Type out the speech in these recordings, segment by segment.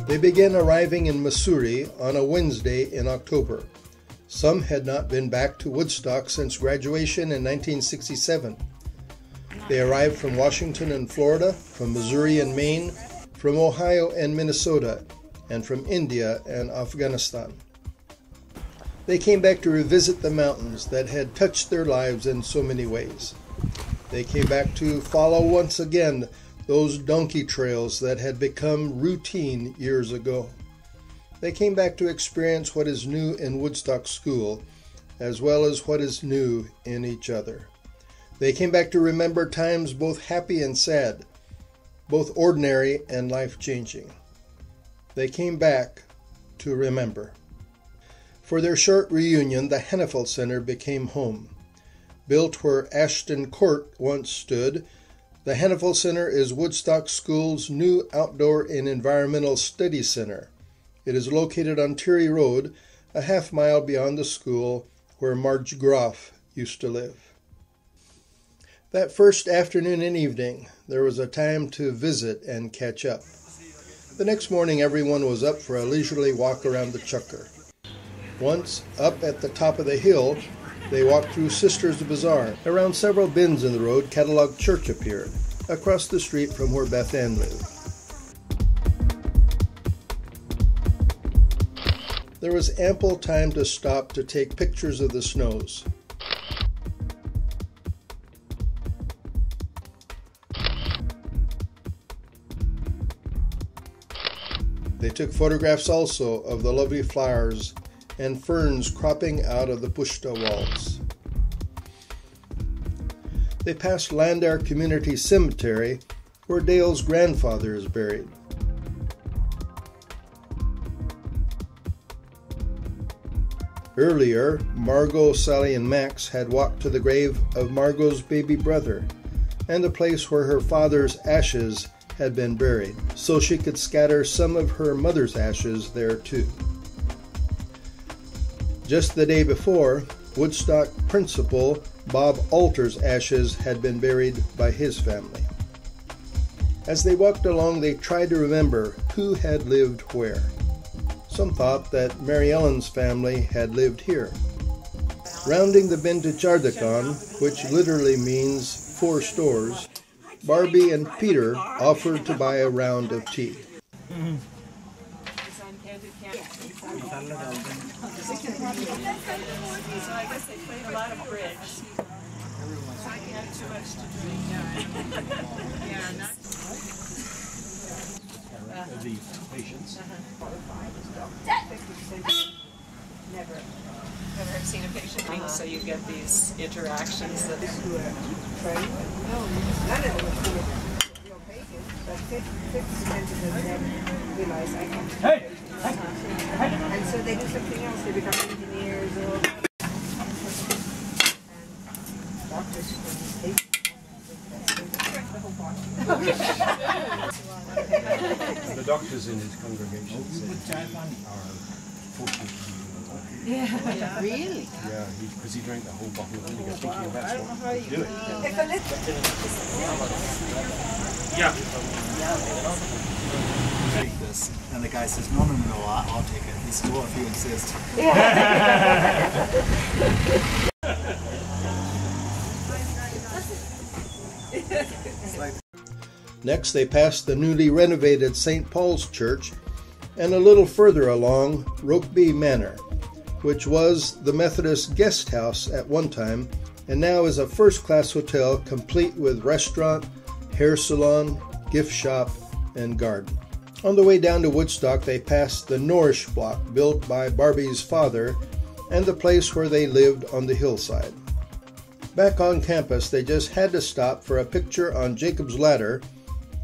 They began arriving in Missouri on a Wednesday in October. Some had not been back to Woodstock since graduation in 1967. They arrived from Washington and Florida, from Missouri and Maine, from Ohio and Minnesota, and from India and Afghanistan. They came back to revisit the mountains that had touched their lives in so many ways. They came back to follow once again those donkey trails that had become routine years ago. They came back to experience what is new in Woodstock School, as well as what is new in each other. They came back to remember times both happy and sad, both ordinary and life-changing. They came back to remember. For their short reunion, the Hanifl Center became home. Built where Ashton Court once stood, the Hanifl Center is Woodstock School's new outdoor and environmental study center. It is located on Terry Road, a half-mile beyond the school where Marge Groff used to live. That first afternoon and evening, there was a time to visit and catch up. The next morning, everyone was up for a leisurely walk around the chukar. Once up at the top of the hill, they walked through Sisters' Bazaar. Around several bends in the road, Catalog Church appeared, across the street from where Beth Ann lived. There was ample time to stop to take pictures of the snows. They took photographs also of the lovely flowers and ferns cropping out of the pushta walls. They passed Landar Community Cemetery, where Dale's grandfather is buried. Earlier, Margot, Sally, and Max had walked to the grave of Margot's baby brother and the place where her father's ashes had been buried, so she could scatter some of her mother's ashes there too. Just the day before, Woodstock principal Bob Alter's ashes had been buried by his family. As they walked along, they tried to remember who had lived where. Some thought that Mary Ellen's family had lived here. Rounding the bend to Char Dukan, which literally means 4 stores, Barbie and Peter offered to buy a round of tea. I guess they played a lot of bridge. I had too much to drink. Yeah, not the patients. Never have seen a patient, so you get these interactions that. No, none of them were real patients, but 50% of them never realize I can. Hey! And so they do something else. They become engineers or doctors. The doctors in his congregation are fortunate to be Yeah, really? Yeah, because he drank the whole bottle of vinegar thinking that's what he's doing. Yeah. Take this, and the guy says, no, I'll take it. He says, well, if you insist. Next, they passed the newly renovated St. Paul's Church and a little further along Rokeby Manor, which was the Methodist guest house at one time and now is a first-class hotel complete with restaurant, hair salon, gift shop, and garden. On the way down to Woodstock, they passed the Nourish block built by Barbie's father and the place where they lived on the hillside. Back on campus, they just had to stop for a picture on Jacob's Ladder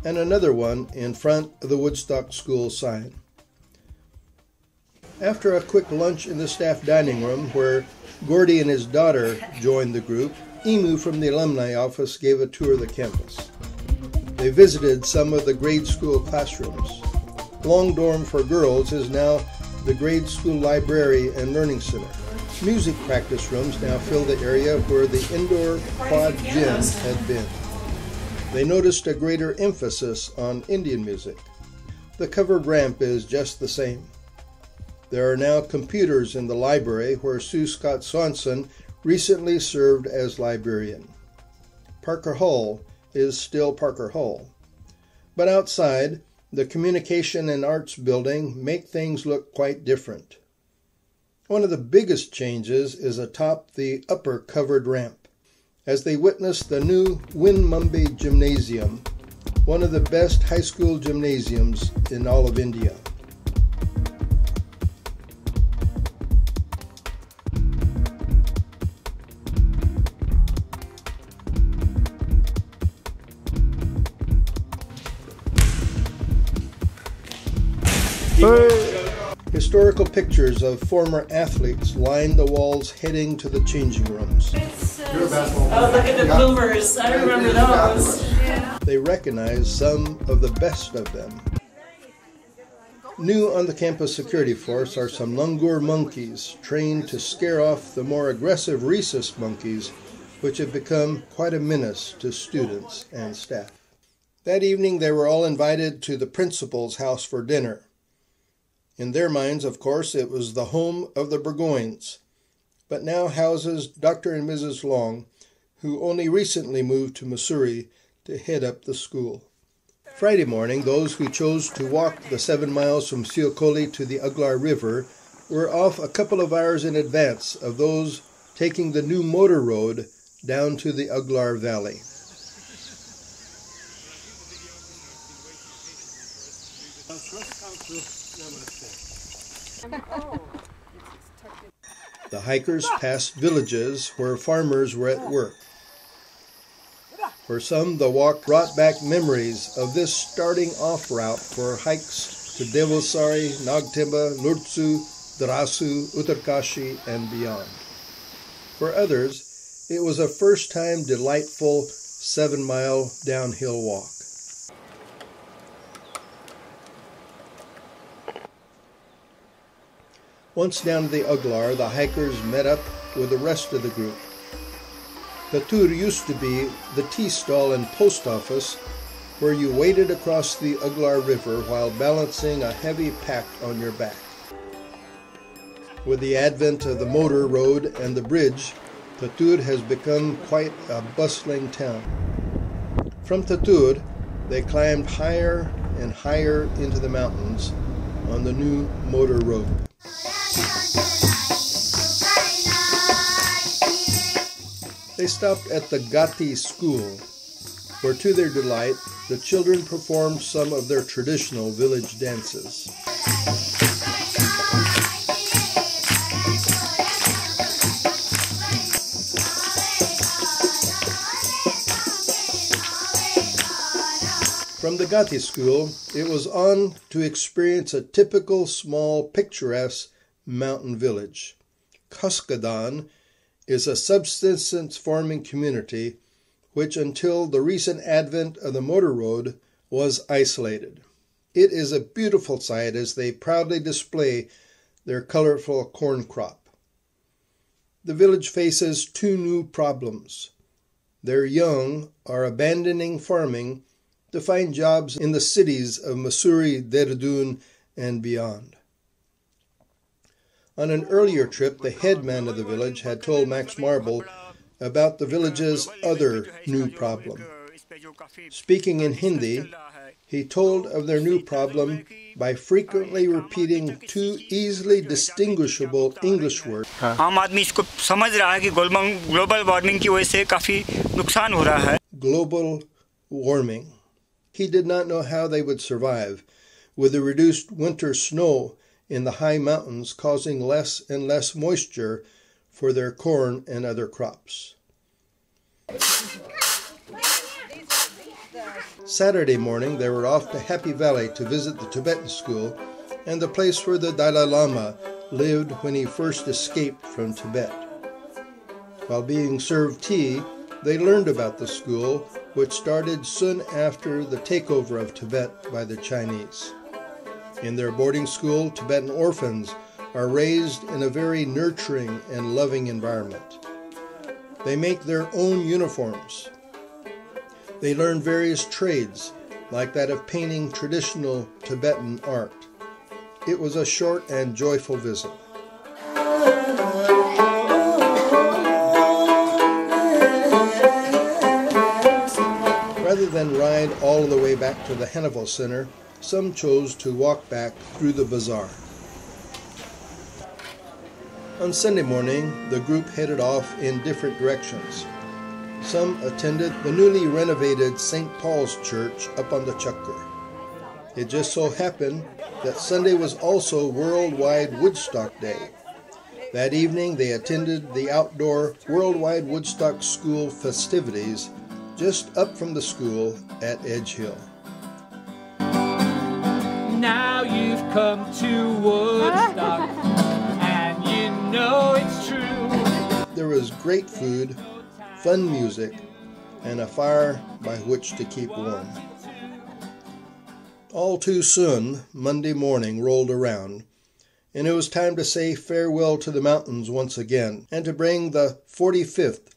and another one in front of the Woodstock School sign. After a quick lunch in the staff dining room, where Gordy and his daughter joined the group, Emu from the alumni office gave a tour of the campus. They visited some of the grade school classrooms. Long Dorm for Girls is now the grade school library and learning center. Music practice rooms now fill the area where the indoor quad gym had been. They noticed a greater emphasis on Indian music. The covered ramp is just the same. There are now computers in the library where Sue Scott Swanson recently served as librarian. Parker Hall is still Parker Hall. But outside, the Communication and Arts building make things look quite different. One of the biggest changes is atop the upper covered ramp, as they witness the new Winmumbi Gymnasium, one of the best high school gymnasiums in all of India. Historical pictures of former athletes line the walls heading to the changing rooms. Oh, look at the bloomers. I remember those. They recognize some of the best of them. New on the campus security force are some langur monkeys trained to scare off the more aggressive rhesus monkeys, which have become quite a menace to students and staff. That evening they were all invited to the principal's house for dinner. In their minds, of course, it was the home of the Burgoynes, but now houses Dr. and Mrs. Long, who only recently moved to Mussoorie to head up the school. Friday morning, those who chose to walk the 7 miles from Siokoli to the Aglar River were off a couple of hours in advance of those taking the new motor road down to the Aglar Valley. The hikers passed villages where farmers were at work. For some, the walk brought back memories of this starting off route for hikes to Devasari, Nagtimba, Lurtsu, Darasu, Uttarkashi, and beyond. For others, it was a first-time delightful 7-mile downhill walk. Once down to the Aglar, the hikers met up with the rest of the group. Tatur used to be the tea stall and post office where you waded across the Aglar River while balancing a heavy pack on your back. With the advent of the motor road and the bridge, Tatur has become quite a bustling town. From Tatur, they climbed higher and higher into the mountains on the new motor road. They stopped at the Gati School, where to their delight, the children performed some of their traditional village dances. From the Gati School, it was on to experience a typical small picturesque mountain village. Kaskadan is a subsistence farming community which until the recent advent of the motor road was isolated. It is a beautiful sight as they proudly display their colorful corn crop. The village faces two new problems. Their young are abandoning farming to find jobs in the cities of Mussoorie, Dehradun, and beyond. On an earlier trip, the headman of the village had told Max Marble about the village's other new problem. Speaking in Hindi, he told of their new problem by frequently repeating two easily distinguishable English words. Global warming. He did not know how they would survive, with the reduced winter snow in the high mountains causing less and less moisture for their corn and other crops. Saturday morning, they were off to Happy Valley to visit the Tibetan School and the place where the Dalai Lama lived when he first escaped from Tibet. While being served tea, they learned about the school, which started soon after the takeover of Tibet by the Chinese. In their boarding school, Tibetan orphans are raised in a very nurturing and loving environment. They make their own uniforms. They learn various trades like that of painting traditional Tibetan art. It was a short and joyful visit. Rather than ride all the way back to the Hanifl Center, some chose to walk back through the bazaar. On Sunday morning, the group headed off in different directions. Some attended the newly renovated St. Paul's Church up on the Chukar. It just so happened that Sunday was also Worldwide Woodstock Day. That evening, they attended the outdoor Worldwide Woodstock School festivities just up from the school at Edge Hill. Now you've come to Woodstock, and you know it's true. There was great food, fun music, and a fire by which to keep warm. All too soon, Monday morning rolled around, and it was time to say farewell to the mountains once again, and to bring the 45th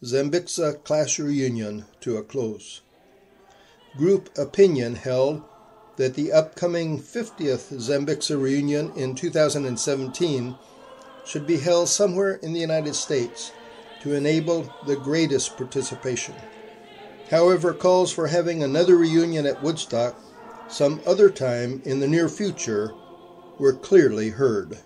ZMBXA class reunion to a close. Group opinion held that the upcoming 50th ZMBXA reunion in 2017 should be held somewhere in the United States to enable the greatest participation. However, calls for having another reunion at Woodstock some other time in the near future were clearly heard.